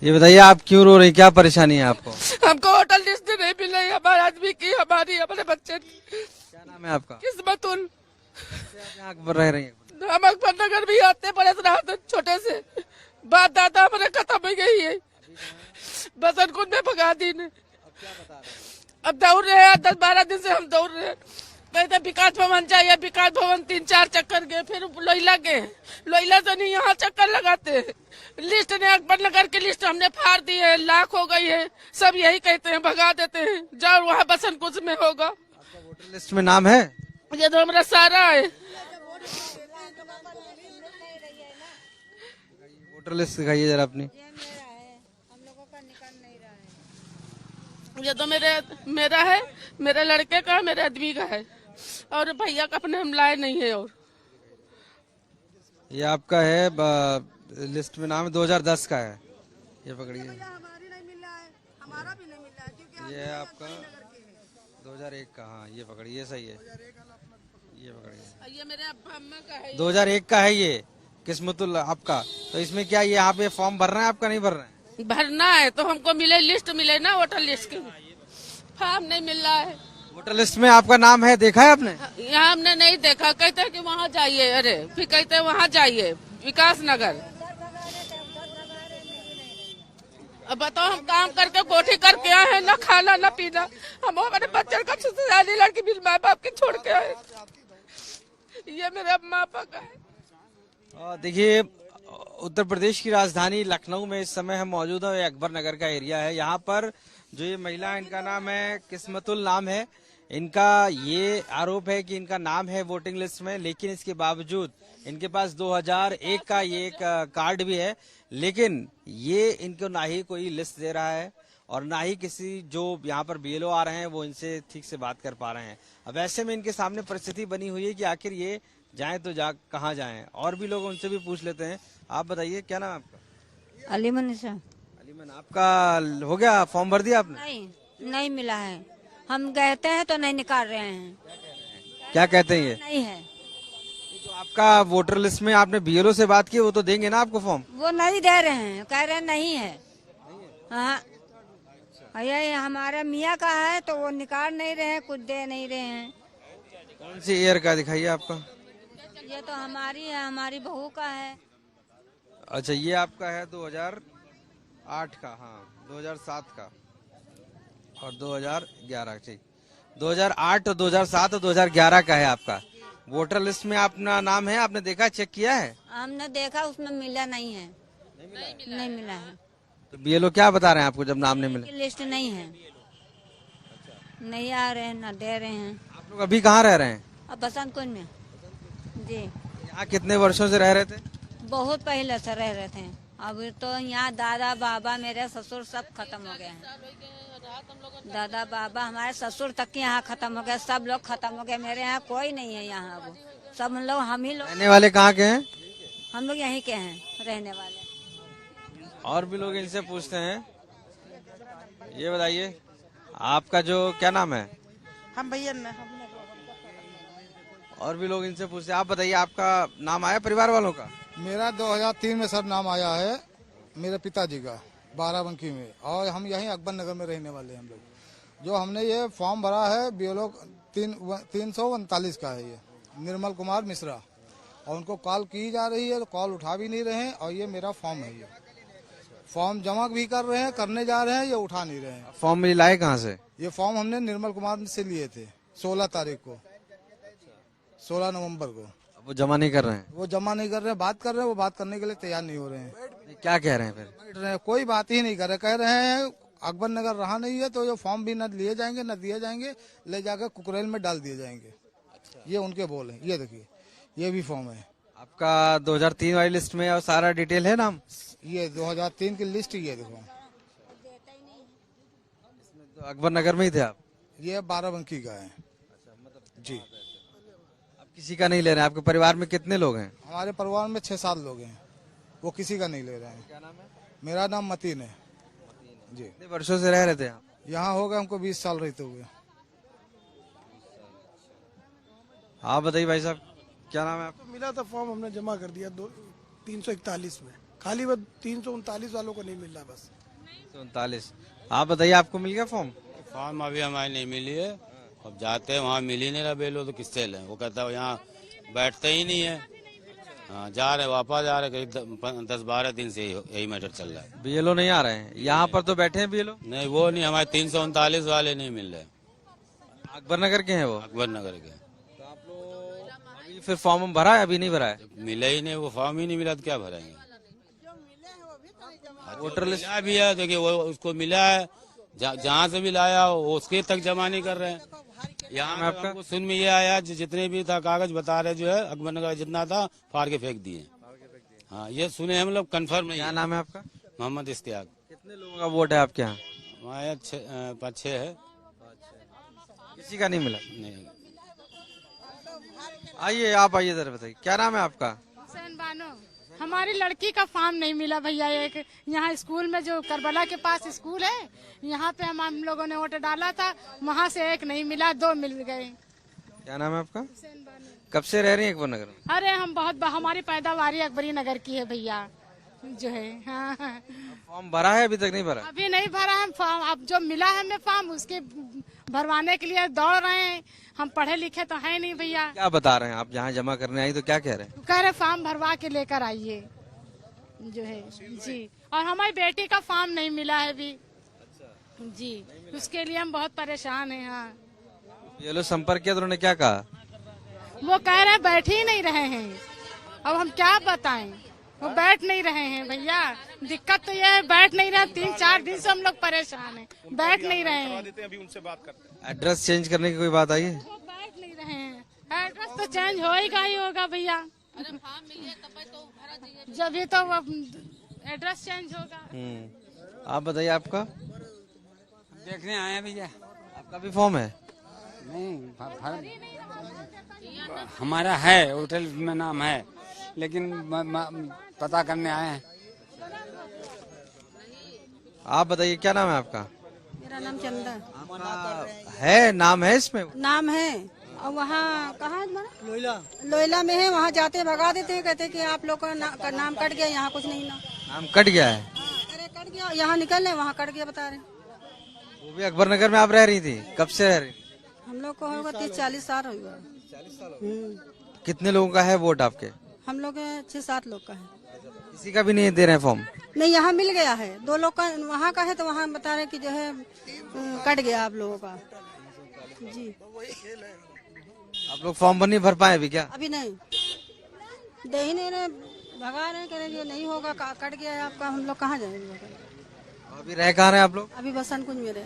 ये बताइए आप क्यों रो रही, क्या परेशानी है आपको? हमको होटल लिस्ट नहीं मिल रही, हमारे आदमी की, हमारी, हमारे बच्चे की। क्या नाम है आपका? किस्मतुल। कैसे आप यहाँ अकबर रह रही हैं? हम अकबर नगर भी आते पड़े थे छोटे से, बाप दादा हमारे खत्म हो गई है। बसन कुंड में भगा दी ने। अब क्या बता रहे हैं? अब दौड़ रहे हैं, 10-12 दिन से हम दौड़ रहे हैं। कहते विकास भवन चाहिए, विकास भवन 3-4 चक्कर गए, फिर लोहिला गए, लोहिला से नहीं यहाँ चक्कर लगाते हैं। लिस्ट ने अकबर नगर की लिस्ट हमने फाड़ दी है, लाख हो गई है, सब यही कहते हैं, भगा देते हैं, जाओ वहाँ बसन कुछ में होगा। आपका वोटर लिस्ट में नाम है? ये तो हमारा सारा है। वोटर लिस्ट दिखाइए जरा अपनी। ये तो मेरा है, मेरे लड़के का, मेरे आदमी का है, और भैया का अपने हम लाए नहीं है। और ये आपका है लिस्ट में नाम है, 2010 का है। ये पकड़िए। हमारी नहीं मिल रहा है, हमारा भी नहीं मिल रहा है, क्योंकि ये है आपका 2001 का। हाँ ये पकड़िए, सही है, ये पकड़िए। ये मेरे अब्बा अम्मा का है। 2001 का है ये, किस्मतुल आपका। तो इसमें क्या ये यहाँ पे फॉर्म भर रहे हैं आपका, नहीं भर रहे हैं? भरना है तो हमको मिले, लिस्ट मिले ना, वोटर लिस्ट के फॉर्म नहीं मिल रहा है। वोटर लिस्ट में आपका नाम है, देखा है आपने? यहाँ हमने नहीं देखा, कहते हैं कि वहाँ जाइए, अरे फिर कहते हैं वहाँ जाइए विकास नगर। अब बताओ, हम काम करके कोठी करके आए हैं, ना खाना ना पीना, हम हमारे बच्चे का ससुराली लड़की भी माँ बाप के छोड़ के आए। ये मेरे अम्मा पापा का है। देखिए, उत्तर प्रदेश की राजधानी लखनऊ में इस समय हम मौजूद हैं। अकबर नगर का एरिया है। यहाँ पर जो ये महिला है, इनका नाम है किस्मतुल नाम है। इनका ये आरोप है कि इनका नाम है वोटिंग लिस्ट में, लेकिन इसके बावजूद इनके पास 2001 का ये एक कार्ड भी है, लेकिन ये इनको ना ही कोई लिस्ट दे रहा है और ना ही किसी जो यहाँ पर बीएलओ आ रहे हैं वो इनसे ठीक से बात कर पा रहे हैं। अब ऐसे में इनके सामने परिस्थिति बनी हुई है कि आखिर ये जाएं तो कहाँ जाएं। और भी लोग, उनसे भी पूछ लेते हैं। आप बताइए, क्या नाम है आपका? अलीमन। अलीमन, आपका हो गया, फॉर्म भर दिया आपने? नहीं मिला है, हम कहते हैं तो नहीं निकाल रहे हैं। क्या कहते हैं ये? नहीं है, तो आपका वोटर लिस्ट में आपने बीएलओ से बात की, वो तो देंगे ना आपको फॉर्म? वो नहीं दे रहे हैं, कह रहे हैं नहीं है। हाँ, ये हमारे मियाँ का है तो वो निकाल नहीं रहे हैं, कुछ दे नहीं रहे हैं। कौन सी ईयर का दिखाइए आपका? ये तो हमारी है, हमारी बहू का है। अच्छा, ये आपका है 2008 का। हाँ, 2007 का और 2011। ठीक, 2008 और 2007 और 2011 का है आपका। वोटर लिस्ट में अपना नाम है, आपने देखा, चेक किया है? हमने देखा, उसमें मिला नहीं है। नहीं मिला है। तो बीएलओ क्या बता रहे हैं आपको जब नाम नहीं मिले? लिस्ट नहीं है, नहीं आ रहे हैं, न दे रहे हैं। आप लोग अभी कहाँ रह रहे हैं? अब बसंत कुंज में जी। यहाँ कितने वर्षों से रह रहे थे? बहुत पहले से रह रहे थे, अब तो यहाँ दादा बाबा मेरे ससुर सब खत्म हो गए हैं। दादा बाबा हमारे ससुर तक के यहाँ खत्म हो गए, सब लोग खत्म हो गए। मेरे यहाँ कोई नहीं है यहाँ, अब सब लोग हम ही लोग। रहने वाले कहाँ के हैं? हम लोग यहीं के हैं रहने वाले। और भी लोग इनसे पूछते हैं। ये बताइए, आपका जो क्या नाम है? हम भैया और भी लोग इनसे पूछते हैं। आप बताइए, आपका नाम आया परिवार वालों का? मेरा 2003 में सर नाम आया है, मेरे पिताजी का, बाराबंकी में, और हम यहीं अकबर नगर में रहने वाले हैं हम लोग। जो हमने ये फॉर्म भरा है बीएलओ 339 का है, ये निर्मल कुमार मिश्रा, और उनको कॉल की जा रही है तो कॉल उठा भी नहीं रहे हैं। और ये मेरा फॉर्म है, ये फॉर्म जमा भी कर रहे हैं, करने जा रहे हैं, ये उठा नहीं रहे हैं। फॉर्म मिल लाए कहाँ से? ये फॉर्म हमने निर्मल कुमार से लिए थे 16 तारीख को, 16 नवंबर को। वो जमा नहीं कर रहे हैं? वो जमा नहीं कर रहे हैं, बात कर रहे हैं, वो बात करने के लिए तैयार नहीं हो रहे हैं। क्या कह रहे हैं फिर? बैठ रहे हैं, कोई बात ही नहीं कर रहे। कह रहे हैं अकबर नगर रहा नहीं है तो ये फॉर्म भी न लिए जाएंगे न दिए जाएंगे, ले जाकर कुकरेल में डाल दिए जाएंगे। ये उनके बोल है। ये देखिए, ये भी फॉर्म है आपका 2003 वाली लिस्ट में और सारा डिटेल है नाम? ये 2003 की लिस्ट, ये देखो। तो अकबर नगर में ही थे आप? ये बाराबंकी का है जी। आप किसी का नहीं ले रहे हैं? आपके परिवार में कितने लोग हैं? हमारे परिवार में 6-7 लोग हैं, वो किसी का नहीं ले रहे हैं। क्या नाम है? मेरा नाम मतीन है जी। कितने वर्षों से रह रहे थे आप? यहाँ हो गए हमको 20 साल रहते हुए। आप बताइए भाई साहब, क्या नाम है आपका? मिला था फॉर्म, हमने जमा कर दिया 341 में। खाली वो 339 वालों को नहीं मिल रहा बस। 39। आप बताइए, आपको मिल गया फॉर्म? फॉर्म अभी हमारी नहीं मिली है। अब जाते हैं वहाँ मिल ही नहीं रहा बेलो, तो किससे लें? वो कहता है यहाँ बैठते ही नहीं है। हाँ, जा रहे वापस जा रहे, करीब 10-12 दिन से यही मैटर चल रहा है। बीएलओ नहीं आ रहे हैं यहाँ पर, तो बैठे हैं बीएलओ? नहीं, वो नहीं, हमारे 339 वाले नहीं मिल रहे। अकबर नगर के हैं वो? अकबर नगर के। तो आप लोग अभी फिर फॉर्म भरा है? अभी नहीं भरा है? मिला ही नहीं, वो फॉर्म ही नहीं मिला तो क्या भरेंगे? वोटर लिस्ट मिला भी है, देखिए वो उसको मिला है, जहाँ से भी लाया वो उसके तक जमा नहीं कर रहे हैं। यहाँ में आपको सुन में ये आया, जितने भी था कागज बता रहे जो है अकबर नगर जितना था फाड़ के फेंक दिए। हाँ, ये सुने हम लोग, कंफर्म नहीं। क्या नाम है आपका? मोहम्मद इश्तियाक। कितने लोगों का वोट है आपके यहाँ? हमारे 5-6 है। किसी का नहीं मिला? नहीं। आइए, आप आइए जरा, बताइए क्या नाम है आपका? हुसैन बानो। हमारी लड़की का फॉर्म नहीं मिला भैया। एक यहाँ स्कूल में जो करबला के पास स्कूल है, यहाँ पे हम लोगों ने वोट डाला था, वहाँ से एक नहीं मिला, 2 मिल गए। क्या नाम है आपका? कब से रह रही हैं अकबर नगर में? अरे हम हमारी पैदावारी अकबरी नगर की है भैया, जो है। हाँ, फॉर्म भरा है? अभी तक नहीं भरा? अभी नहीं भरा है फॉर्म। अब जो मिला है हमें फॉर्म, उसके भरवाने के लिए दौड़ रहे हैं। हम पढ़े लिखे तो है नहीं भैया। क्या बता रहे हैं आप? जहाँ जमा करने आई तो क्या कह रहे हैं? कह रहे फॉर्म भरवा के लेकर आइए, जो है जी। और हमारी बेटी का फॉर्म नहीं मिला है अभी जी, उसके लिए हम बहुत परेशान हैं। हाँ, ये लोग संपर्क किया तो उन्होंने क्या कहा? वो कह रहे हैं बैठ ही नहीं रहे हैं। अब हम क्या बताएं, वो बैठ नहीं रहे हैं भैया। दिक्कत तो ये है, बैठ नहीं रहे। 3-4 दिन से हम लोग परेशान हैं, बैठ नहीं रहे हैं। अभी उनसे बात करते हैं। एड्रेस चेंज करने की कोई बात आई है? वो बैठ नहीं रहे हैं। एड्रेस तो चेंज होएगा ही होगा भैया, जब ये तो एड्रेस चेंज होगा। आप बताइए, आपका? देखने आए हैं भैया। आपका भी फॉर्म है? नहीं, हमारा है, होटल में नाम है, लेकिन पता करने आए हैं। आप बताइए, क्या नाम है आपका? मेरा नाम चंदा आपका है, नाम है इसमें? नाम है। और वहाँ कहाँ है? लोयला में है। वहाँ जाते भगा देते हैं, कहते हैं कि आप लोग का नाम कट गया, यहाँ कुछ नहीं ना। नाम कट गया है? अरे कट गया, यहाँ निकल रहे, वहाँ कट गया बता रहे। वो भी अकबर नगर में आप रह रही थी? कब से रह रही? हम लोग को होगा 30-40 साल होगा। कितने लोगों का है वोट आपके? हम लोग 6-7 लोग का है। किसी का भी नहीं दे रहे हैं फॉर्म? नहीं, यहाँ मिल गया है। 2 लोग का वहाँ का है, तो वहाँ बता रहे कि जो है कट गया आप लोगों का जी। आप लोग फॉर्म नहीं भर पाए अभी क्या? अभी नहीं, दे ही नहीं रहे, भगा रहे, करेंगे नहीं होगा, कट गया है आपका। हम लोग कहाँ जाएंगे? अभी रह कहाँ रहे हैं आप लोग? अभी बसंत कुंज में रहे।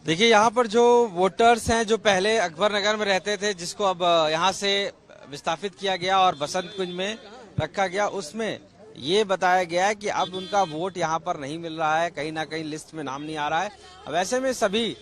देखिए, यहाँ पर जो वोटर्स हैं, जो पहले अकबर नगर में रहते थे, जिसको अब यहाँ से विस्थापित किया गया और बसंत कुंज में रखा गया, उसमें ये बताया गया है कि अब उनका वोट यहाँ पर नहीं मिल रहा है, कहीं ना कहीं लिस्ट में नाम नहीं आ रहा है। अब ऐसे में सभी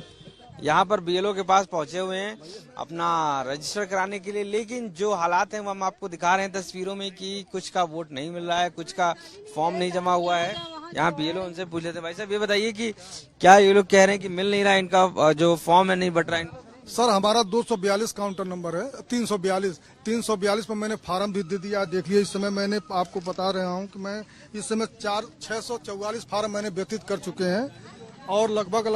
यहाँ पर बीएलओ के पास पहुंचे हुए हैं अपना रजिस्टर कराने के लिए, लेकिन जो हालात हैं वो हम आपको दिखा रहे हैं तस्वीरों में कि कुछ का वोट नहीं मिल रहा है, कुछ का फॉर्म नहीं जमा हुआ है। यहाँ बीएलओ, उनसे पूछ लेते हैं। भाई साहब, ये बताइए कि क्या ये लोग कह रहे हैं कि मिल नहीं रहा है, इनका जो फॉर्म है नहीं बट रहा है? सर, हमारा 242 काउंटर नंबर है। 342 पर मैंने फार्म भी दे दिया। देखिए, इस समय मैंने आपको बता रहा हूँ कि मैं इस समय 644 फार्म मैंने व्यतीत कर चुके हैं और लगभग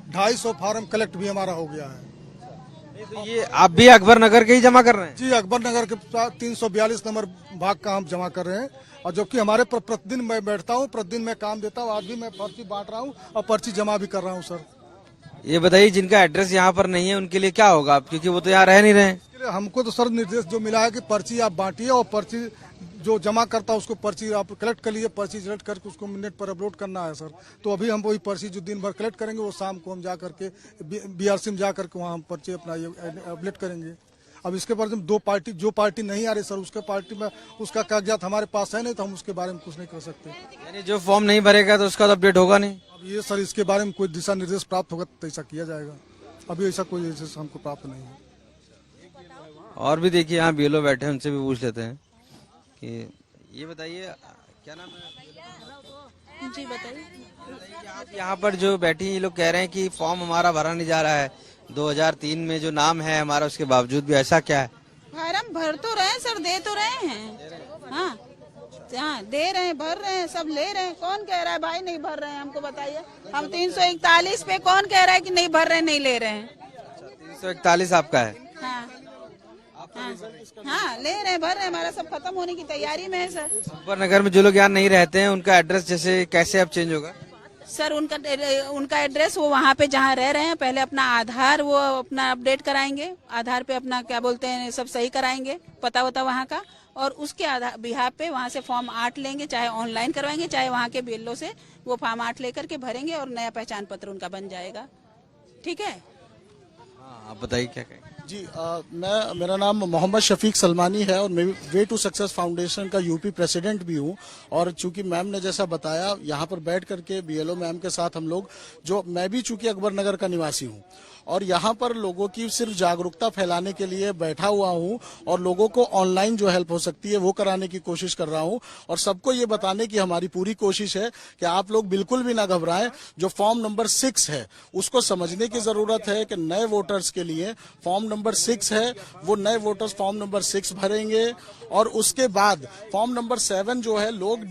250 फार्म कलेक्ट भी हमारा हो गया है। तो ये आप भी अकबर नगर के ही जमा कर रहे हैं? जी, अकबर नगर के 342 नंबर भाग का हम जमा कर रहे हैं। और जो कि हमारे प्रतिदिन मैं बैठता हूँ, प्रतिदिन मैं काम देता हूँ। आज भी मैं पर्ची बांट रहा हूँ और पर्ची जमा भी कर रहा हूँ। सर, ये बताइए, जिनका एड्रेस यहाँ पर नहीं है उनके लिए क्या होगा, क्योंकि वो तो यहाँ रह नहीं रहे हैं? इसके लिए हमको तो सर निर्देश जो मिला है कि पर्ची आप बांटिए और पर्ची जो जमा करता है उसको पर्ची आप कलेक्ट कर लीजिए। पर्ची कलेक्ट करके उसको नेट पर अपलोड करना है सर। तो अभी हम वही पर्ची जो दिन भर कलेक्ट करेंगे वो शाम को हम जा करके बीआरसी में जा करके वहाँ हम पर्ची अपना ये अपडेट करेंगे। अब इसके बारे में जो पार्टी नहीं आ रही सर, उसके पार्टी में उसका कागजात हमारे पास है नहीं, तो हम उसके बारे में कुछ नहीं कर सकते। यानी जो फॉर्म नहीं भरेगा तो उसका तो अपडेट होगा नहीं? अब ये सर, इसके बारे में कोई दिशा निर्देश प्राप्त होगा तो ऐसा किया जाएगा। अभी ऐसा कोई निर्देश हमको प्राप्त नहीं है। और भी देखिए, यहाँ बीएलओ बैठे हैं, उनसे भी पूछ लेते हैं कि ये बताइए, क्या नाम है? जी बताइए। आप यहाँ पर जो बैठी ये लोग कह रहे हैं कि फॉर्म हमारा भरा नहीं जा रहा है, 2003 में जो नाम है हमारा, उसके बावजूद भी ऐसा क्या है? फार्म भर तो रहे सर, दे तो रहे हैं। हाँ, हाँ दे रहे हैं, भर रहे हैं, सब ले रहे हैं। कौन कह रहा है भाई नहीं भर रहे हैं? हमको बताइए। हम 341 पे कौन कह रहा है कि नहीं भर रहे हैं, नहीं ले रहे हैं? 341 आपका है? हाँ हाँ ले रहे हैं, भर रहे हैं। हमारा सब खत्म होने की तैयारी में है सर। अकबर नगर में जो लोग यहाँ नहीं रहते हैं उनका एड्रेस जैसे कैसे अब चेंज होगा? सर उनका एड्रेस वो वहाँ पे जहाँ रह रहे हैं, पहले अपना आधार वो अपना अपडेट कराएंगे, आधार पे अपना क्या बोलते हैं सब सही कराएंगे, पता वता वहाँ का, और उसके आधार बिहार पे वहाँ से फॉर्म 8 लेंगे, चाहे ऑनलाइन करवाएंगे चाहे वहाँ के बीएलओ से वो फॉर्म 8 लेकर के भरेंगे और नया पहचान पत्र उनका बन जाएगा। ठीक है। हाँ, आप बताइए क्या कहेंगे? जी मेरा नाम मोहम्मद शफीक सलमानी है और मैं वे टू सक्सेस फाउंडेशन का यूपी प्रेसिडेंट भी हूं। और चूंकि मैम ने जैसा बताया, यहां पर बैठ करके बीएलओ मैम के साथ हम लोग, जो मैं भी चूंकि अकबर नगर का निवासी हूं और यहाँ पर लोगों की सिर्फ जागरूकता फैलाने के लिए बैठा हुआ हूँ और लोगों को ऑनलाइन जो हेल्प हो सकती है वो कराने की कोशिश कर रहा हूँ और सबको ये बताने की हमारी पूरी कोशिश है कि आप लोग बिल्कुल भी ना घबराएं। जो फॉर्म नंबर 6 है उसको समझने की जरूरत है कि नए वोटर्स के लिए फॉर्म नंबर 6 है, वो नए वोटर्स फॉर्म नंबर 6 भरेंगे और उसके बाद फॉर्म नंबर 7 जो है, लोग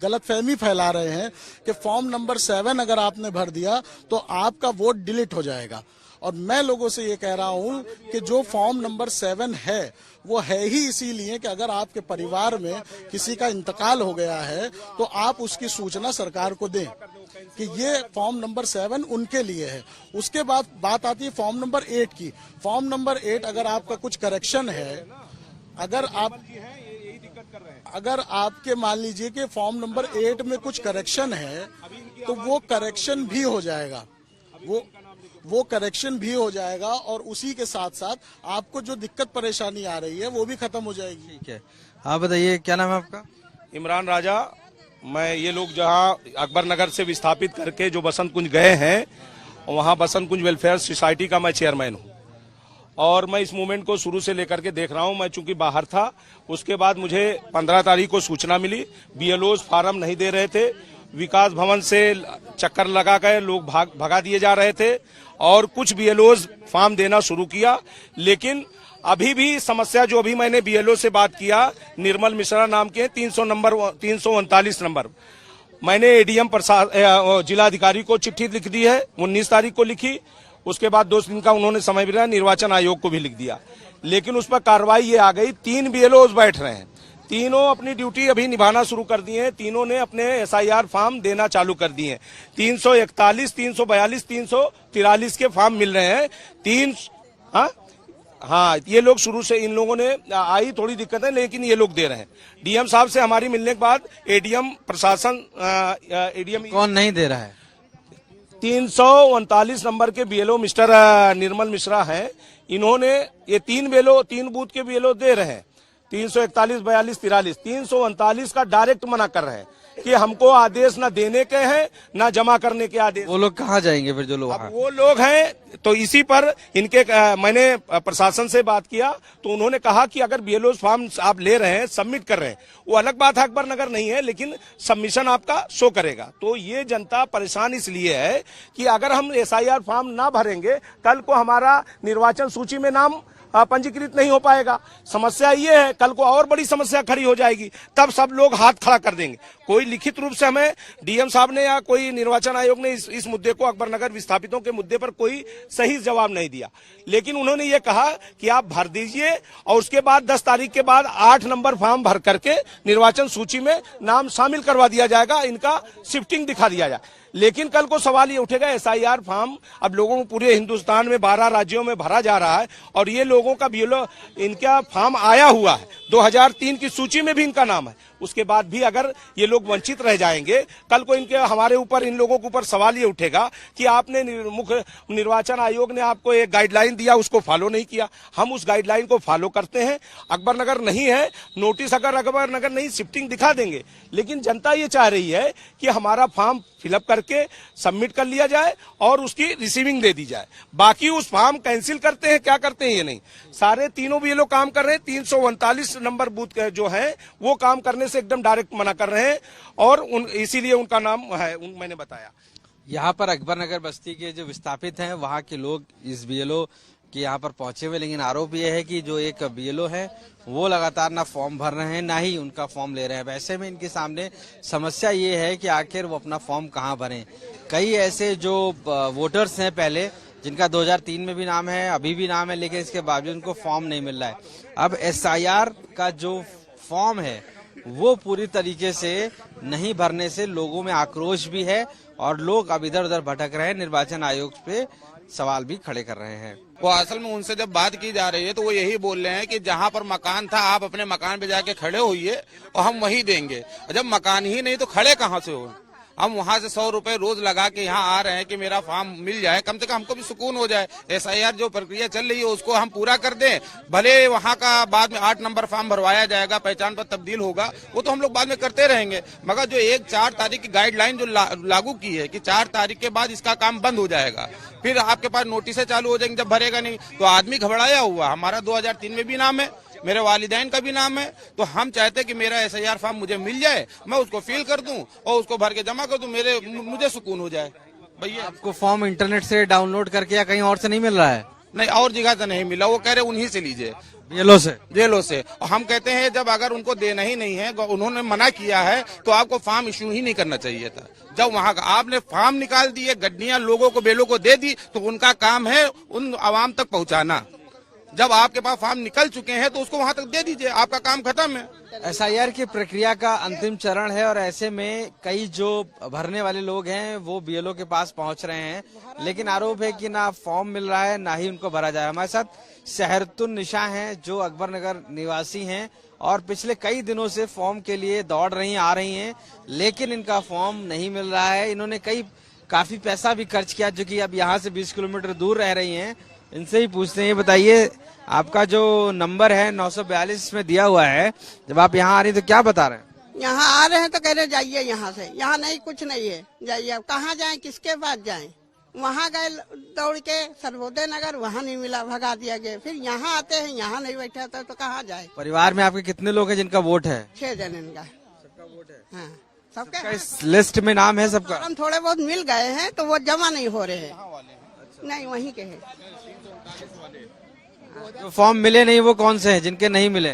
गलतफहमी फैला रहे हैं कि फॉर्म नंबर 7 अगर आपने भर दिया तो आपका वोट डिलीट हो जाएगा। और मैं लोगों से ये कह रहा हूं कि जो फॉर्म नंबर 7 है वो है ही इसीलिए कि अगर आपके परिवार में किसी का इंतकाल हो गया है तो आप उसकी सूचना सरकार को दें कि ये फॉर्म नंबर 7 उनके लिए है। उसके बाद बात आती है फॉर्म नंबर 8 की। फॉर्म नंबर 8 अगर आपका कुछ करेक्शन है, अगर आपके मान लीजिए कि फॉर्म नंबर 8 में कुछ करेक्शन है तो वो करेक्शन भी हो जाएगा, वो करेक्शन भी हो जाएगा और उसी के साथ साथ आपको जो दिक्कत परेशानी आ रही है वो भी खत्म हो जाएगी। ठीक है, आप बताइए क्या नाम है आपका? इमरान राजा। मैं ये लोग जहाँ अकबर नगर से विस्थापित करके जो बसंत कुंज गए हैं, वहाँ बसंत कुंज वेलफेयर सोसाइटी का मैं चेयरमैन हूँ और मैं इस मूवमेंट को शुरू से लेकर के देख रहा हूँ। मैं चूंकि बाहर था, उसके बाद मुझे 15 तारीख को सूचना मिली, बीएलओज फार्म नहीं दे रहे थे, विकास भवन से चक्कर लगा कर लोग भगा दिए जा रहे थे और कुछ बीएलओज फॉर्म देना शुरू किया। लेकिन अभी भी समस्या, जो अभी मैंने बीएलओ से बात किया, निर्मल मिश्रा नाम के 339 नंबर, मैंने एडीएम जिलाधिकारी को चिट्ठी लिख दी है, 19 तारीख को लिखी। उसके बाद 2 दिन का उन्होंने समय भी दिया, निर्वाचन आयोग को भी लिख दिया, लेकिन उस पर कार्रवाई ये आ गई, 3 बीएलओज बैठ रहे हैं, तीनों अपनी ड्यूटी अभी निभाना शुरू कर दिए हैं, तीनों ने अपने एसआईआर फॉर्म देना चालू कर दिए हैं। 341, 342, 343 के फॉर्म मिल रहे हैं। हाँ, ये लोग शुरू से, इन लोगों ने आई थोड़ी दिक्कत है लेकिन ये लोग दे रहे हैं। डीएम साहब से हमारी मिलने के बाद एडीएम प्रशासन, एडीएम कौन नहीं दे रहा है? 339 नंबर के बीएलओ मिस्टर निर्मल मिश्रा हैं, इन्होंने ये 3 बूथ के बीएलओ दे रहे हैं, 341, 42, 43, 339 का डायरेक्ट मना कर रहे हैं कि हमको आदेश न देने के हैं न जमा करने के आदेश। वो लोग कहाँ जाएंगे फिर जो लोग? अब वो लोग हैं तो इसी पर इनके मैंने प्रशासन से बात किया तो उन्होंने कहा कि अगर बीएलओ फॉर्म आप ले रहे हैं, सबमिट कर रहे हैं, वो अलग बात है, अकबर नगर नहीं है, लेकिन सबमिशन आपका शो करेगा। तो ये जनता परेशान इसलिए है कि अगर हम एसआईआर फॉर्म ना भरेंगे, कल को हमारा निर्वाचन सूची में नाम पंजीकृत नहीं हो पाएगा। समस्या ये है, कल को और बड़ी समस्या खड़ी हो जाएगी, तब सब लोग हाथ खड़ा कर देंगे। कोई लिखित रूप से हमें डीएम साहब ने या कोई निर्वाचन आयोग ने इस मुद्दे को, अकबर नगर विस्थापितों के मुद्दे पर कोई सही जवाब नहीं दिया, लेकिन उन्होंने ये कहा कि आप भर दीजिए और उसके बाद 10 तारीख के बाद 8 नंबर फॉर्म भर करके निर्वाचन सूची में नाम शामिल करवा दिया जाएगा, इनका शिफ्टिंग दिखा दिया जाए। लेकिन कल को सवाल ये उठेगा, एसआईआर फॉर्म अब लोगों को पूरे हिंदुस्तान में 12 राज्यों में भरा जा रहा है और ये लोगों का बीएलओ, इनका फॉर्म आया हुआ है, 2003 की सूची में भी इनका नाम है, उसके बाद भी अगर ये लोग वंचित रह जाएंगे, कल को इनके हमारे ऊपर, इन लोगों के ऊपर सवाल ये उठेगा कि आपने मुख्य निर्वाचन आयोग ने आपको एक गाइडलाइन दिया, उसको फॉलो नहीं किया। हम उस गाइडलाइन को फॉलो करते हैं। अकबर नगर नहीं है, नोटिस अगर अकबर नगर नहीं, शिफ्टिंग दिखा देंगे, लेकिन जनता ये चाह रही है कि हमारा फॉर्म फिलअप करके सबमिट कर लिया जाए और उसकी रिसीविंग दे दी जाए। बाकी उस फॉर्म कैंसिल करते हैं, क्या करते हैं ये नहीं, सारे तीनों भी ये लोग काम कर रहे हैं। 339 नंबर बूथ जो है वो काम करने से एकदम डायरेक्ट मना कर रहे हैं और इसीलिए उनका नाम है, मैंने बताया। यहाँ पर अकबर नगर बस्ती के जो विस्थापित हैं, वहाँ के लोग इस बीएलओ कि यहाँ पर पहुंचे हुए, लेकिन आरोप यह है कि जो एक बीएलओ है वो लगातार ना फॉर्म भर रहे हैं ना ही उनका फॉर्म ले रहे हैं। वैसे में इनके सामने समस्या ये है कि आखिर वो अपना फॉर्म कहाँ भरें। कई ऐसे जो वोटर्स हैं पहले, जिनका 2003 में भी नाम है, अभी भी नाम है, लेकिन इसके बावजूद उनको फॉर्म नहीं मिल रहा है। अब SIR का जो फॉर्म है वो पूरी तरीके से नहीं भरने से लोगों में आक्रोश भी है और लोग अब इधर उधर भटक रहे हैं, निर्वाचन आयोग पे सवाल भी खड़े कर रहे हैं। वो असल में उनसे जब बात की जा रही है तो वो यही बोल रहे हैं कि जहाँ पर मकान था आप अपने मकान पे जाके खड़े होइए और हम वहीं देंगे। जब मकान ही नहीं तो खड़े कहाँ से हो? हम वहाँ से 100 रुपए रोज लगा के यहाँ आ रहे हैं कि मेरा फॉर्म मिल जाए, कम से कम हमको भी सुकून हो जाए। SIR जो प्रक्रिया चल रही है उसको हम पूरा कर दें। भले वहाँ का बाद में 8 नंबर फॉर्म भरवाया जाएगा, पहचान पर तब्दील होगा, वो तो हम लोग बाद में करते रहेंगे। मगर जो 4 तारीख की गाइडलाइन जो लागू की है कि 4 तारीख के बाद इसका काम बंद हो जाएगा, फिर आपके पास नोटिसें चालू हो जाएंगी। जब भरेगा नहीं तो आदमी घबराया हुआ। हमारा 2003 में भी नाम है, मेरे वालिदैन का भी नाम है, तो हम चाहते कि मेरा SIR फॉर्म मुझे मिल जाए, मैं उसको फिल कर दूं और उसको भर के जमा कर दूं, मुझे सुकून हो जाए। भैया आपको फॉर्म इंटरनेट से डाउनलोड करके या कहीं और से नहीं मिल रहा है? नहीं, और जगह से नहीं मिला। वो कह रहे उन्हीं से लीजिए, BLO से। और हम कहते हैं जब अगर उनको देना ही नहीं है, उन्होंने मना किया है, तो आपको फॉर्म इश्यू ही नहीं करना चाहिए था। जब वहाँ का आपने फॉर्म निकाल दिए, गड्डियां लोगों को, बेलों को दे दी, तो उनका काम है उन आवाम तक पहुँचाना। जब आपके पास फॉर्म निकल चुके हैं तो उसको वहाँ तक दे दीजिए, आपका काम खत्म है। SIR की प्रक्रिया का अंतिम चरण है और ऐसे में कई जो भरने वाले लोग हैं वो BLO के पास पहुंच रहे हैं, लेकिन आरोप है कि ना फॉर्म मिल रहा है ना ही उनको भरा जाए। हमारे साथ शहरतुन निशा हैं जो अकबर नगर निवासी हैं और पिछले कई दिनों से फॉर्म के लिए दौड़ रही आ रही हैं, लेकिन इनका फॉर्म नहीं मिल रहा है। इन्होंने काफी पैसा भी खर्च किया, जो कि अब यहाँ से 20 किलोमीटर दूर रह रही हैं। इनसे ही पूछते हैं। ये बताइए, आपका जो नंबर है 942 में दिया हुआ है, जब आप यहाँ आ रही तो क्या बता रहे हैं? यहाँ आ रहे हैं तो कह रहे जाइए यहाँ से, यहाँ नहीं कुछ नहीं है, जाइए। अब कहाँ जाएं, किसके पास जाएं? वहाँ गए दौड़ के सर्वोदय नगर, वहाँ नहीं मिला, भगा दिया गया। फिर यहाँ आते हैं, यहाँ नहीं बैठा था तो कहाँ जाए? परिवार में आपके कितने लोग हैं जिनका वोट है? 6 जन इनका। सबका वोट है? हाँ, सबका इस लिस्ट में नाम है सबका? हम थोड़े बहुत मिल गए हैं तो वो जमा नहीं हो रहे हैं। नहीं, वहीं के हैं। जो फॉर्म मिले नहीं वो कौन से हैं जिनके नहीं मिले?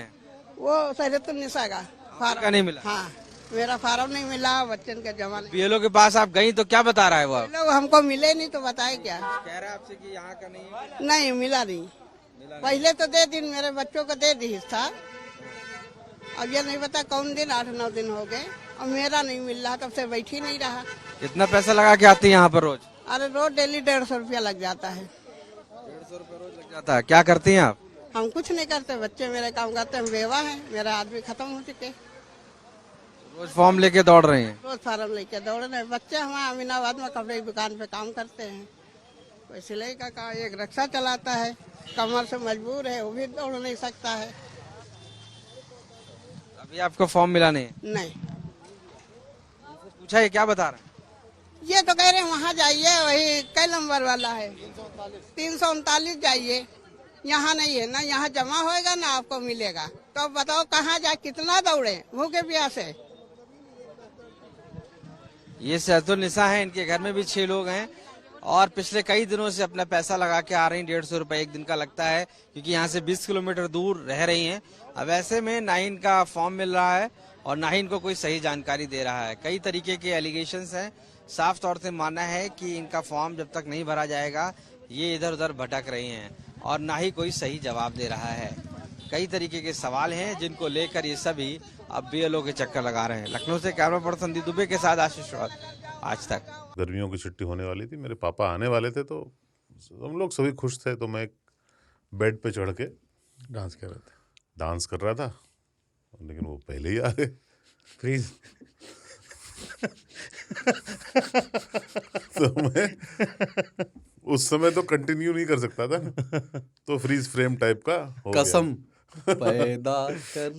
वो शहरतुन निशा का फार्म का नहीं मिला। हाँ, मेरा फार्म नहीं मिला, बच्चन का जमा नहीं। BLO के पास आप गई तो क्या बता रहा है वो? लोग हमको मिले नहीं तो बताए क्या? कह रहा है आपसे कि यहाँ का नहीं। नहीं मिला नहीं। पहले तो दे दिन मेरे बच्चों को दे दी था, अब ये नहीं पता कौन दिन, 8-9 दिन हो गए और मेरा नहीं मिल रहा, तब से बैठी नहीं रहा। कितना पैसा लगा के आती है यहाँ पर रोज? अरे रोज डेली 150 रुपया लग जाता है। 150 रुपया रोज लग जाता है। क्या करती हैं आप? हम कुछ नहीं करते, बच्चे मेरे काम करते हैं, बेवा है, मेरा आदमी खत्म हो चुके। रोज फॉर्म लेके दौड़ रहे हैं? रोज फार्म लेके दौड़ रहे हैं। बच्चे हमारे अमीनाबाद में कपड़े की दुकान पे काम करते हैं, कोई सिलाई का काम, एक रिक्शा चलाता है, कमर से मजबूर है, वो भी दौड़ नहीं सकता है। अभी आपको फॉर्म मिला नहीं? नहीं। पूछा, ये क्या बता रहे हैं? ये तो कह रहे हैं वहाँ जाइए, वही कई नंबर वाला है 339 जाइए। यहाँ नहीं है ना, यहाँ जमा होएगा ना आपको मिलेगा। तो अब बताओ कहाँ जाए, कितना दौड़े भूखे प्यासे। ये शहरतुन निशा है, इनके घर में भी 6 लोग हैं और पिछले कई दिनों से अपना पैसा लगा के आ रही, 150 रुपए एक दिन का लगता है, क्योंकि यहाँ से 20 किलोमीटर दूर रह रही हैं। अब ऐसे में ना ही इनका फॉर्म मिल रहा है और ना ही इनको कोई सही जानकारी दे रहा है। कई तरीके के एलिगेशंस हैं। साफ तौर से मानना है कि इनका फॉर्म जब तक नहीं भरा जाएगा ये इधर उधर भटक रही हैं और ना ही कोई सही जवाब दे रहा है। कई तरीके के सवाल हैं जिनको लेकर ये सभी अब BLO के चक्कर लगा रहे हैं। लखनऊ से कैमरा पर्सन संदीप दुबे के साथ आशीष रावत, आज तक। गर्मियों की छुट्टी होने वाली थी, मेरे पापा आने वाले थे, तो हम लोग सभी खुश थे। तो मैं बेड पे चढ़ के डांस कर रहा था, लेकिन वो पहले ही आ गए। फ्रीज तो मैं उस समय तो कंटिन्यू नहीं कर सकता था, तो फ्रीज फ्रेम टाइप का हो कसम गया। पैदा कर